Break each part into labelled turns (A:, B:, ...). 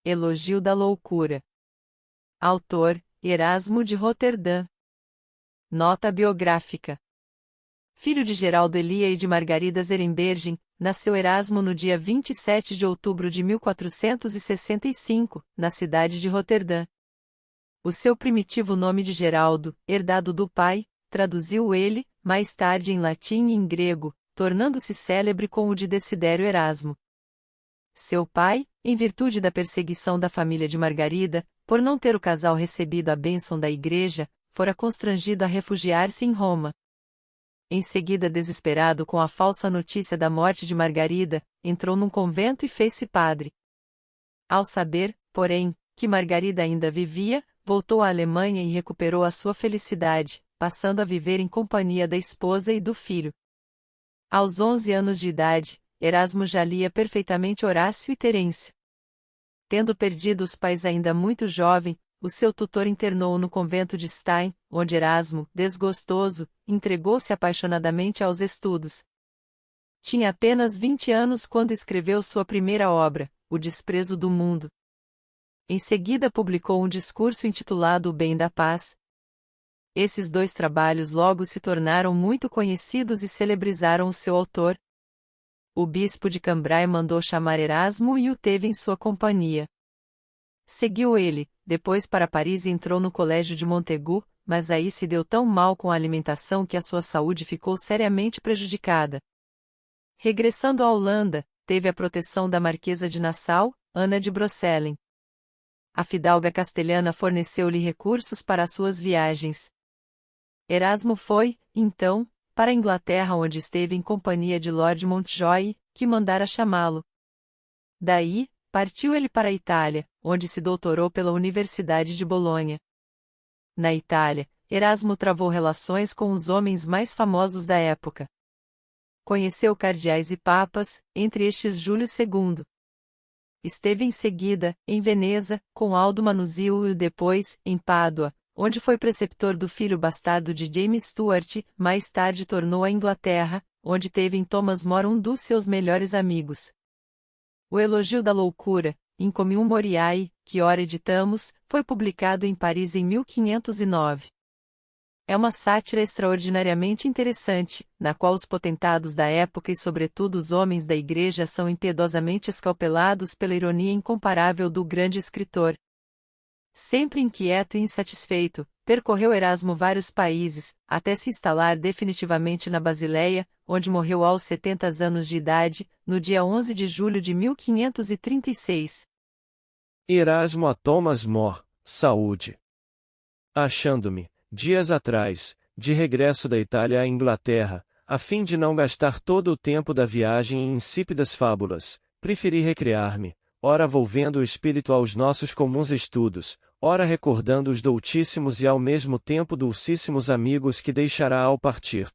A: Elogio da loucura. Autor, Erasmo de Roterdã. Nota biográfica. Filho de Geraldo Elia e de Margarida Zerenbergen, nasceu Erasmo no dia 27 de outubro de 1465, na cidade de Roterdã. O seu primitivo nome de Geraldo, herdado do pai, traduziu ele, mais tarde em latim e em grego, tornando-se célebre com o de Desidério Erasmo. Seu pai, em virtude da perseguição da família de Margarida, por não ter o casal recebido a bênção da igreja, fora constrangido a refugiar-se em Roma. Em seguida, desesperado com a falsa notícia da morte de Margarida, entrou num convento e fez-se padre. Ao saber, porém, que Margarida ainda vivia, voltou à Alemanha e recuperou a sua felicidade, passando a viver em companhia da esposa e do filho. Aos 11 anos de idade, Erasmo já lia perfeitamente Horácio e Terêncio. Tendo perdido os pais ainda muito jovem, o seu tutor internou-o no convento de Stein, onde Erasmo, desgostoso, entregou-se apaixonadamente aos estudos. Tinha apenas 20 anos quando escreveu sua primeira obra, O Desprezo do Mundo. Em seguida publicou um discurso intitulado O Bem da Paz. Esses dois trabalhos logo se tornaram muito conhecidos e celebrizaram o seu autor. O bispo de Cambrai mandou chamar Erasmo e o teve em sua companhia. Seguiu ele, depois para Paris e entrou no colégio de Montaigu, mas aí se deu tão mal com a alimentação que a sua saúde ficou seriamente prejudicada. Regressando à Holanda, teve a proteção da Marquesa de Nassau, Ana de Brocelen. A fidalga castelhana forneceu-lhe recursos para as suas viagens. Erasmo foi, então, para a Inglaterra, onde esteve em companhia de Lord Montjoy, que mandara chamá-lo. Daí, partiu ele para a Itália, onde se doutorou pela Universidade de Bolonha. Na Itália, Erasmo travou relações com os homens mais famosos da época. Conheceu cardeais e papas, entre estes Júlio II. Esteve em seguida, em Veneza, com Aldo Manuzio e depois, em Pádua, onde foi preceptor do filho bastardo de James Stuart, mais tarde tornou a Inglaterra, onde teve em Thomas More um dos seus melhores amigos. O Elogio da Loucura, In Commium Moriae, que ora editamos, foi publicado em Paris em 1509. É uma sátira extraordinariamente interessante, na qual os potentados da época e sobretudo os homens da igreja são impiedosamente escalpelados pela ironia incomparável do grande escritor. Sempre inquieto e insatisfeito, percorreu Erasmo vários países, até se instalar definitivamente na Basileia, onde morreu aos 70 anos de idade, no dia 11 de julho de 1536.
B: Erasmo a Thomas More, saúde. Achando-me, dias atrás, de regresso da Itália à Inglaterra, a fim de não gastar todo o tempo da viagem em insípidas fábulas, preferi recrear-me, ora volvendo o espírito aos nossos comuns estudos, ora recordando os doutíssimos e ao mesmo tempo dulcíssimos amigos que deixará ao partir.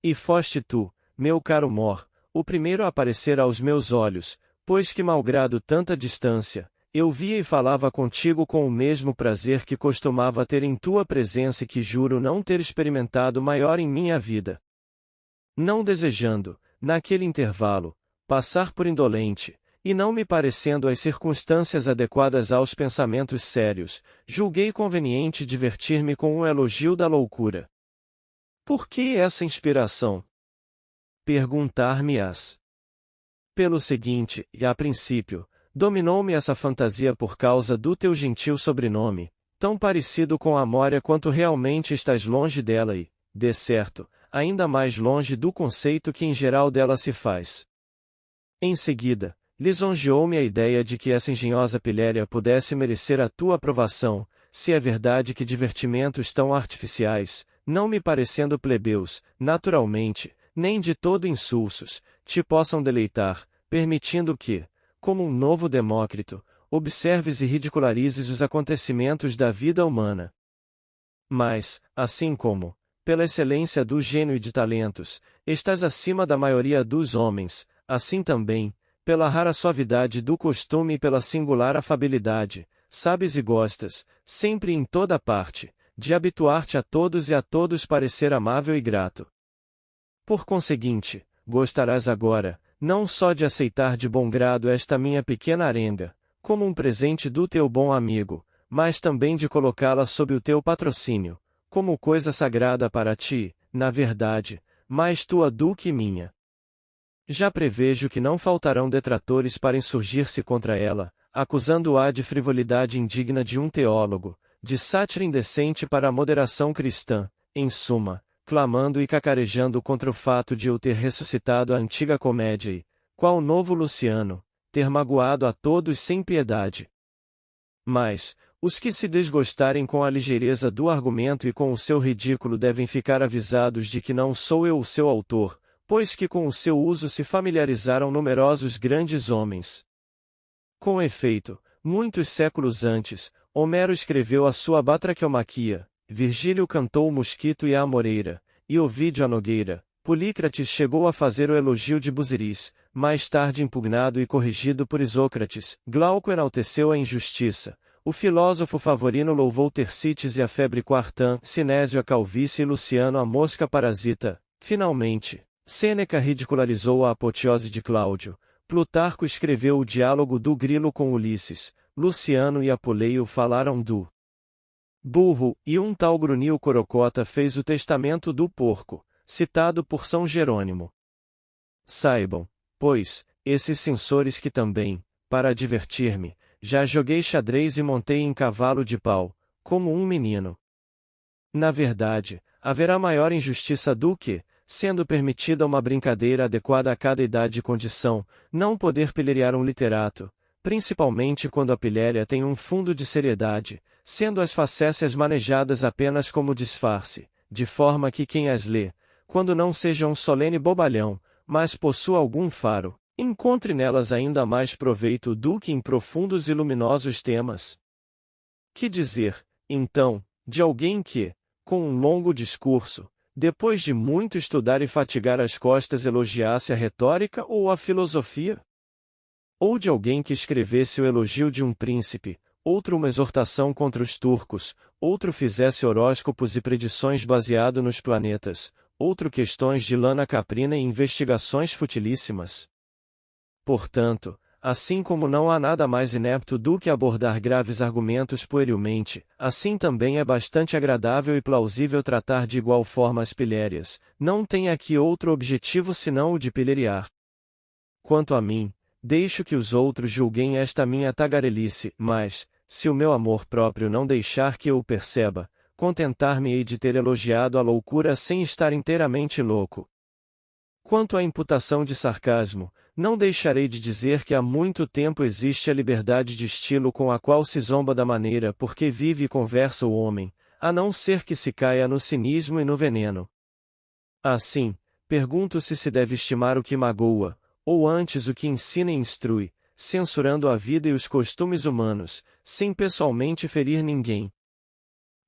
B: E foste tu, meu caro More, o primeiro a aparecer aos meus olhos, pois que malgrado tanta distância, eu via e falava contigo com o mesmo prazer que costumava ter em tua presença e que juro não ter experimentado maior em minha vida. Não desejando, naquele intervalo, passar por indolente, e não me parecendo as circunstâncias adequadas aos pensamentos sérios, julguei conveniente divertir-me com um elogio da loucura. Por que essa inspiração? Perguntar-me-ás. Pelo seguinte, e a princípio, dominou-me essa fantasia por causa do teu gentil sobrenome, tão parecido com a Mória quanto realmente estás longe dela e, de certo, ainda mais longe do conceito que em geral dela se faz. Em seguida, lisonjeou-me a ideia de que essa engenhosa pilhéria pudesse merecer a tua aprovação, se é verdade que divertimentos tão artificiais, não me parecendo plebeus, naturalmente, nem de todo insulsos, te possam deleitar, permitindo que, como um novo Demócrito, observes e ridicularizes os acontecimentos da vida humana. Mas, assim como, pela excelência do gênio e de talentos, estás acima da maioria dos homens, assim também, pela rara suavidade do costume e pela singular afabilidade, sabes e gostas, sempre e em toda parte, de habituar-te a todos e a todos parecer amável e grato. Por conseguinte, gostarás agora, não só de aceitar de bom grado esta minha pequena arenga, como um presente do teu bom amigo, mas também de colocá-la sob o teu patrocínio, como coisa sagrada para ti, na verdade, mais tua do que minha. Já prevejo que não faltarão detratores para insurgir-se contra ela, acusando-a de frivolidade indigna de um teólogo, de sátira indecente para a moderação cristã, em suma, clamando e cacarejando contra o fato de eu ter ressuscitado a antiga comédia e, qual novo Luciano, ter magoado a todos sem piedade. Mas, os que se desgostarem com a ligeireza do argumento e com o seu ridículo devem ficar avisados de que não sou eu o seu autor, pois que com o seu uso se familiarizaram numerosos grandes homens. Com efeito, muitos séculos antes, Homero escreveu a sua Batraquiomaquia, Virgílio cantou o mosquito e a amoreira, e Ovídio a nogueira, Polícrates chegou a fazer o elogio de Busiris, mais tarde impugnado e corrigido por Isócrates, Glauco enalteceu a injustiça, o filósofo Favorino louvou Tersites e a febre quartã, Sinésio a calvície e Luciano a mosca parasita, finalmente, Sêneca ridicularizou a apoteose de Cláudio, Plutarco escreveu o diálogo do grilo com Ulisses, Luciano e Apuleio falaram do burro, e um tal Grunio Corocota fez o testamento do porco, citado por São Jerônimo. Saibam, pois, esses censores que também, para divertir-me, já joguei xadrez e montei em cavalo de pau, como um menino. Na verdade, haverá maior injustiça do que, sendo permitida uma brincadeira adequada a cada idade e condição, não poder pilheriar um literato, principalmente quando a pilhéria tem um fundo de seriedade, sendo as facécias manejadas apenas como disfarce, de forma que quem as lê, quando não seja um solene bobalhão, mas possua algum faro, encontre nelas ainda mais proveito do que em profundos e luminosos temas. Que dizer, então, de alguém que, com um longo discurso, depois de muito estudar e fatigar as costas elogiasse a retórica ou a filosofia? Ou de alguém que escrevesse o elogio de um príncipe, outro uma exortação contra os turcos, outro fizesse horóscopos e predições baseado nos planetas, outro questões de lana caprina e investigações futilíssimas? Portanto, assim como não há nada mais inepto do que abordar graves argumentos puerilmente, assim também é bastante agradável e plausível tratar de igual forma as pilhérias, não tem aqui outro objetivo senão o de pilheriar. Quanto a mim, deixo que os outros julguem esta minha tagarelice, mas, se o meu amor próprio não deixar que eu o perceba, contentar-me-ei de ter elogiado a loucura sem estar inteiramente louco. Quanto à imputação de sarcasmo, não deixarei de dizer que há muito tempo existe a liberdade de estilo com a qual se zomba da maneira por que vive e conversa o homem, a não ser que se caia no cinismo e no veneno. Assim, pergunto se deve estimar o que magoa, ou antes o que ensina e instrui, censurando a vida e os costumes humanos, sem pessoalmente ferir ninguém.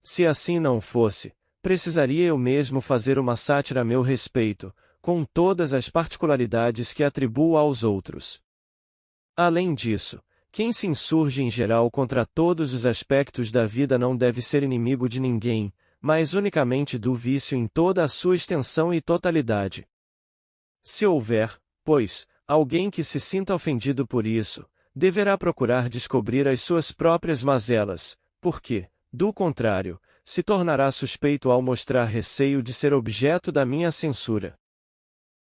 B: Se assim não fosse, precisaria eu mesmo fazer uma sátira a meu respeito, com todas as particularidades que atribuo aos outros. Além disso, quem se insurge em geral contra todos os aspectos da vida não deve ser inimigo de ninguém, mas unicamente do vício em toda a sua extensão e totalidade. Se houver, pois, alguém que se sinta ofendido por isso, deverá procurar descobrir as suas próprias mazelas, porque, do contrário, se tornará suspeito ao mostrar receio de ser objeto da minha censura.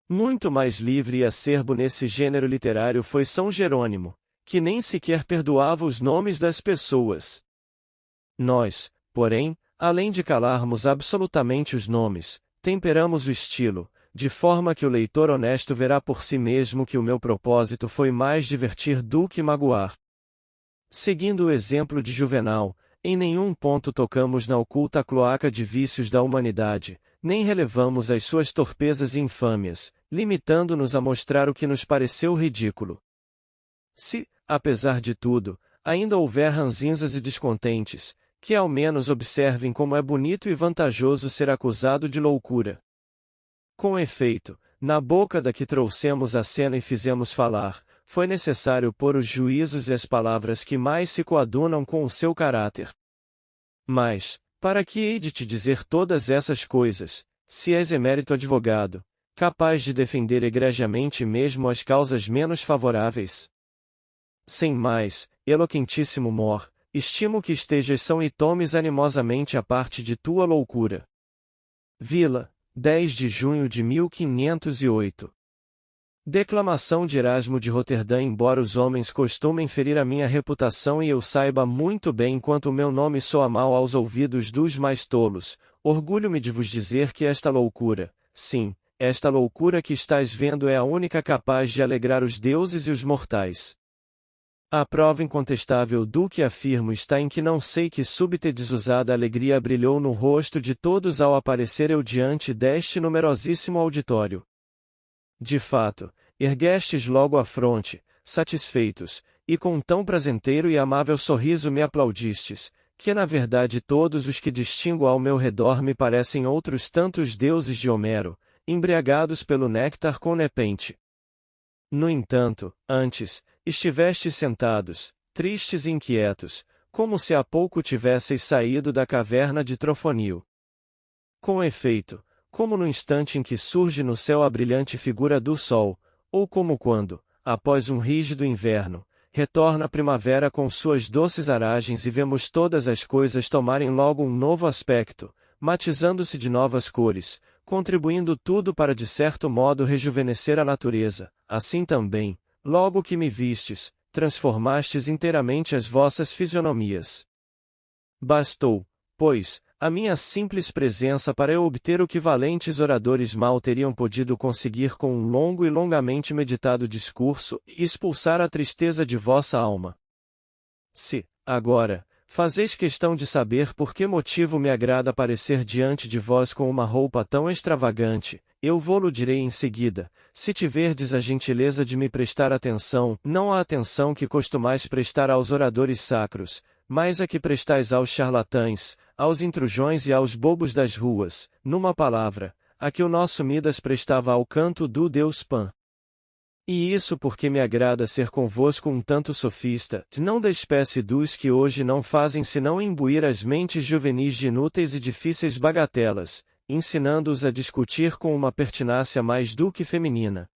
B: Muito mais livre e acerbo nesse gênero literário foi São Jerônimo, que nem sequer perdoava os nomes das pessoas. Nós, porém, além de calarmos absolutamente os nomes, temperamos o estilo, de forma que o leitor honesto verá por si mesmo que o meu propósito foi mais divertir do que magoar. Seguindo o exemplo de Juvenal, em nenhum ponto tocamos na oculta cloaca de vícios da humanidade, nem relevamos as suas torpezas e infâmias, limitando-nos a mostrar o que nos pareceu ridículo. Se, apesar de tudo, ainda houver ranzinzas e descontentes, que ao menos observem como é bonito e vantajoso ser acusado de loucura. Com efeito, na boca da que trouxemos a cena e fizemos falar, foi necessário pôr os juízos e as palavras que mais se coadunam com o seu caráter. Mas, para que hei de te dizer todas essas coisas, se és emérito advogado, capaz de defender egregiamente mesmo as causas menos favoráveis? Sem mais, eloquentíssimo Mor, estimo que estejas são e tomes animosamente a parte de tua loucura. Vila, 10 de junho de 1508. Declamação de Erasmo de Roterdã. Embora os homens costumem ferir a minha reputação e eu saiba muito bem quanto o meu nome soa mal aos ouvidos dos mais tolos, orgulho-me de vos dizer que esta loucura, sim, esta loucura que estáis vendo é a única capaz de alegrar os deuses e os mortais. A prova incontestável do que afirmo está em que não sei que súbita e desusada alegria brilhou no rosto de todos ao aparecer eu diante deste numerosíssimo auditório. De fato, erguestes logo a fronte, satisfeitos, e com tão prazenteiro e amável sorriso me aplaudistes, que na verdade todos os que distingo ao meu redor me parecem outros tantos deuses de Homero, embriagados pelo néctar com nepente. No entanto, antes, estivestes sentados, tristes e inquietos, como se há pouco tivesseis saído da caverna de Trofonio. Com efeito, como no instante em que surge no céu a brilhante figura do sol, ou como quando, após um rígido inverno, retorna a primavera com suas doces aragens e vemos todas as coisas tomarem logo um novo aspecto, matizando-se de novas cores, contribuindo tudo para de certo modo rejuvenescer a natureza, assim também, logo que me vistes, transformastes inteiramente as vossas fisionomias. Bastou, pois, a minha simples presença para eu obter o que valentes oradores mal teriam podido conseguir com um longo e longamente meditado discurso, e expulsar a tristeza de vossa alma. Se, agora, fazeis questão de saber por que motivo me agrada aparecer diante de vós com uma roupa tão extravagante, eu vô-lo direi em seguida, se tiverdes a gentileza de me prestar atenção, não a atenção que costumais prestar aos oradores sacros, mas a que prestais aos charlatães, aos intrujões e aos bobos das ruas, numa palavra, a que o nosso Midas prestava ao canto do deus Pan. E isso porque me agrada ser convosco um tanto sofista, não da espécie dos que hoje não fazem senão imbuir as mentes juvenis de inúteis e difíceis bagatelas, ensinando-os a discutir com uma pertinácia mais do que feminina.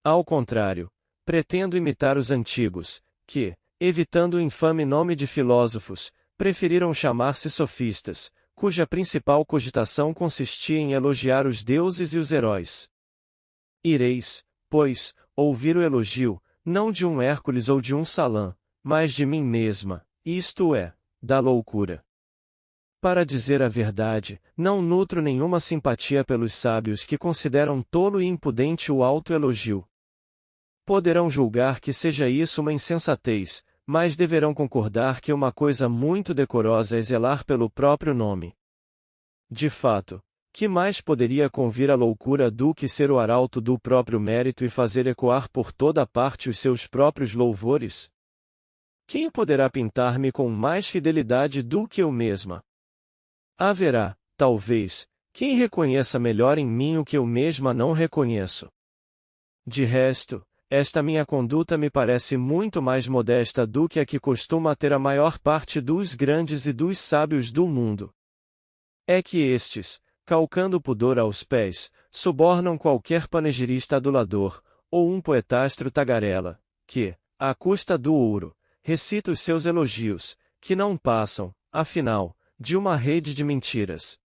B: Ao contrário, pretendo imitar os antigos, que, evitando o infame nome de filósofos, preferiram chamar-se sofistas, cuja principal cogitação consistia em elogiar os deuses e os heróis. Ireis, pois, ouvir o elogio, não de um Hércules ou de um Salã, mas de mim mesma, isto é, da loucura. Para dizer a verdade, não nutro nenhuma simpatia pelos sábios que consideram tolo e impudente o autoelogio. Poderão julgar que seja isso uma insensatez, mas deverão concordar que uma coisa muito decorosa é zelar pelo próprio nome. De fato, que mais poderia convir à loucura do que ser o arauto do próprio mérito e fazer ecoar por toda parte os seus próprios louvores? Quem poderá pintar-me com mais fidelidade do que eu mesma? Haverá, talvez, quem reconheça melhor em mim o que eu mesma não reconheço. De resto, esta minha conduta me parece muito mais modesta do que a que costuma ter a maior parte dos grandes e dos sábios do mundo. É que estes, calcando pudor aos pés, subornam qualquer panegirista adulador, ou um poetastro tagarela, que, à custa do ouro, recita os seus elogios, que não passam, afinal, de uma rede de mentiras.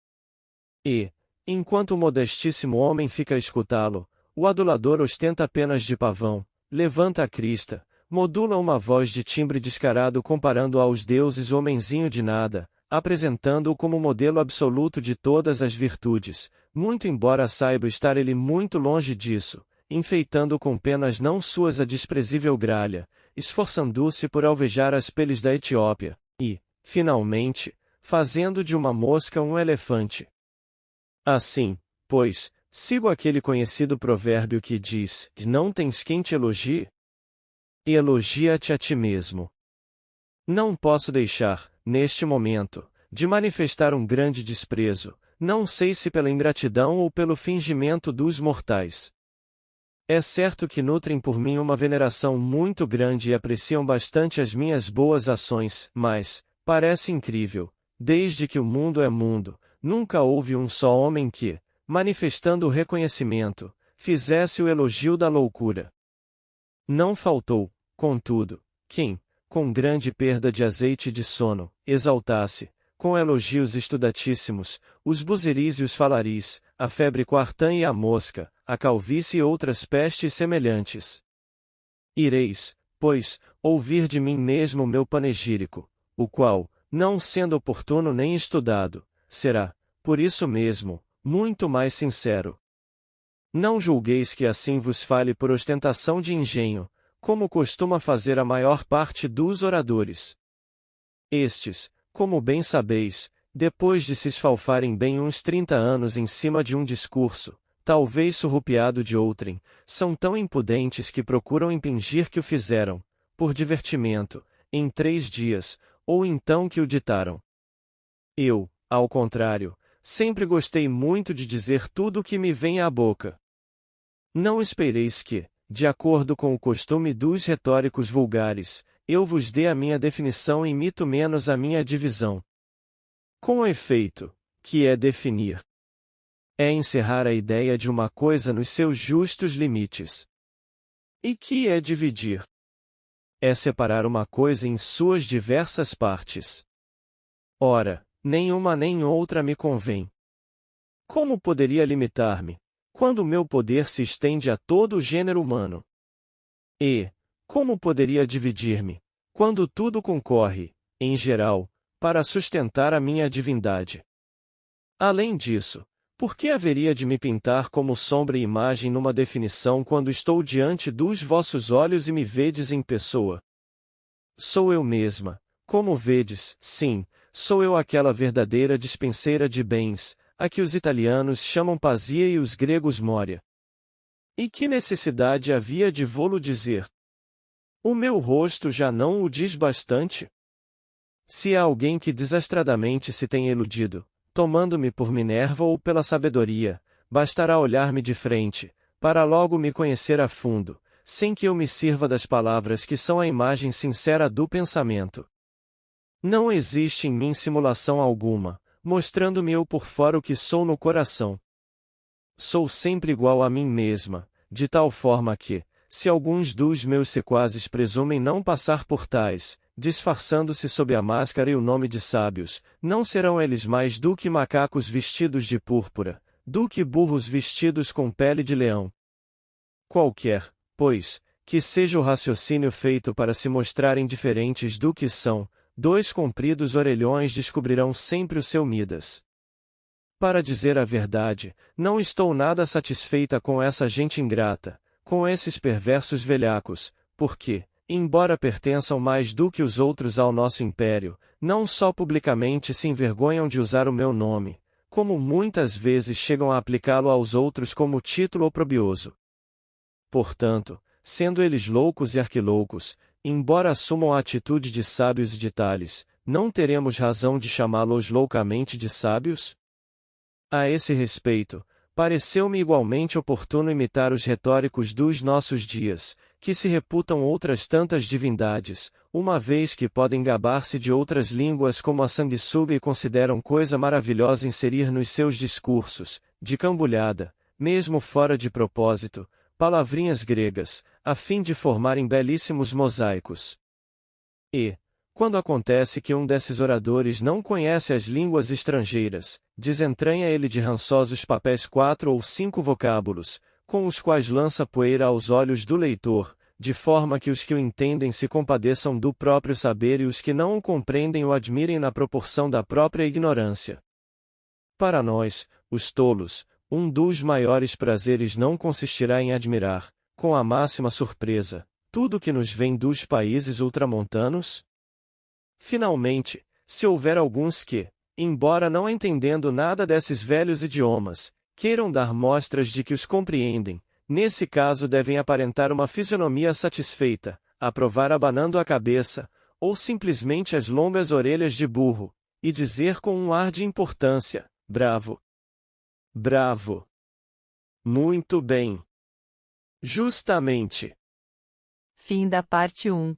B: E, enquanto o modestíssimo homem fica a escutá-lo, o adulador ostenta apenas de pavão, levanta a crista, modula uma voz de timbre descarado comparando aos deuses o homenzinho de nada, apresentando-o como modelo absoluto de todas as virtudes, muito embora saiba estar ele muito longe disso, enfeitando com penas não suas a desprezível gralha, esforçando-se por alvejar as peles da Etiópia, e, finalmente, fazendo de uma mosca um elefante. Assim, pois, sigo aquele conhecido provérbio que diz, não tens quem te elogie? Elogia-te a ti mesmo. Não posso deixar, neste momento, de manifestar um grande desprezo, não sei se pela ingratidão ou pelo fingimento dos mortais. É certo que nutrem por mim uma veneração muito grande e apreciam bastante as minhas boas ações, mas, parece incrível, desde que o mundo é mundo, nunca houve um só homem que, manifestando o reconhecimento, fizesse o elogio da loucura. Não faltou, contudo, quem, com grande perda de azeite e de sono, exaltasse, com elogios estudatíssimos, os buzeris e os falaris, a febre quartã e a mosca, a calvície e outras pestes semelhantes. Ireis, pois, ouvir de mim mesmo meu panegírico, o qual, não sendo oportuno nem estudado, será, por isso mesmo, muito mais sincero. Não julgueis que assim vos fale por ostentação de engenho, como costuma fazer a maior parte dos oradores. Estes, como bem sabeis, depois de se esfalfarem bem uns 30 anos em cima de um discurso, talvez surrupiado de outrem, são tão impudentes que procuram impingir que o fizeram, por divertimento, em 3 dias, ou então que o ditaram. Eu, ao contrário, sempre gostei muito de dizer tudo o que me vem à boca. Não espereis que, de acordo com o costume dos retóricos vulgares, eu vos dê a minha definição e imito menos a minha divisão. Com efeito, que é definir? É encerrar a ideia de uma coisa nos seus justos limites. E que é dividir? É separar uma coisa em suas diversas partes. Ora, nenhuma nem outra me convém. Como poderia limitar-me, quando o meu poder se estende a todo o gênero humano? E, como poderia dividir-me, quando tudo concorre, em geral, para sustentar a minha divindade? Além disso, por que haveria de me pintar como sombra e imagem numa definição quando estou diante dos vossos olhos e me vedes em pessoa? Sou eu mesma, como vedes, sim, sou eu aquela verdadeira dispenseira de bens, a que os italianos chamam Pasia e os gregos Moria. E que necessidade havia de vô-lo dizer? O meu rosto já não o diz bastante? Se há alguém que desastradamente se tem iludido, tomando-me por Minerva ou pela sabedoria, bastará olhar-me de frente, para logo me conhecer a fundo, sem que eu me sirva das palavras que são a imagem sincera do pensamento. Não existe em mim simulação alguma, mostrando-me eu por fora o que sou no coração. Sou sempre igual a mim mesma, de tal forma que, se alguns dos meus sequazes presumem não passar por tais, disfarçando-se sob a máscara e o nome de sábios, não serão eles mais do que macacos vestidos de púrpura, do que burros vestidos com pele de leão. Qualquer, pois, que seja o raciocínio feito para se mostrarem diferentes do que são, 2 compridos orelhões descobrirão sempre o seu Midas. Para dizer a verdade, não estou nada satisfeita com essa gente ingrata, com esses perversos velhacos, porque, embora pertençam mais do que os outros ao nosso império, não só publicamente se envergonham de usar o meu nome, como muitas vezes chegam a aplicá-lo aos outros como título oprobioso. Portanto, sendo eles loucos e arquiloucos, embora assumam a atitude de sábios e de tales, não teremos razão de chamá-los loucamente de sábios? A esse respeito, pareceu-me igualmente oportuno imitar os retóricos dos nossos dias, que se reputam outras tantas divindades, uma vez que podem gabar-se de outras línguas como a sanguessuga e consideram coisa maravilhosa inserir nos seus discursos, de cambulhada, mesmo fora de propósito, palavrinhas gregas, a fim de formarem belíssimos mosaicos. E, quando acontece que um desses oradores não conhece as línguas estrangeiras, desentranha ele de rançosos papéis 4 ou 5 vocábulos, com os quais lança poeira aos olhos do leitor, de forma que os que o entendem se compadeçam do próprio saber e os que não o compreendem o admirem na proporção da própria ignorância. Para nós, os tolos, um dos maiores prazeres não consistirá em admirar, com a máxima surpresa, tudo que nos vem dos países ultramontanos? Finalmente, se houver alguns que, embora não entendendo nada desses velhos idiomas, queiram dar mostras de que os compreendem, nesse caso devem aparentar uma fisionomia satisfeita, aprovar abanando a cabeça, ou simplesmente as longas orelhas de burro, e dizer com um ar de importância: bravo! Bravo! Muito bem! Justamente!
A: Fim da parte 1.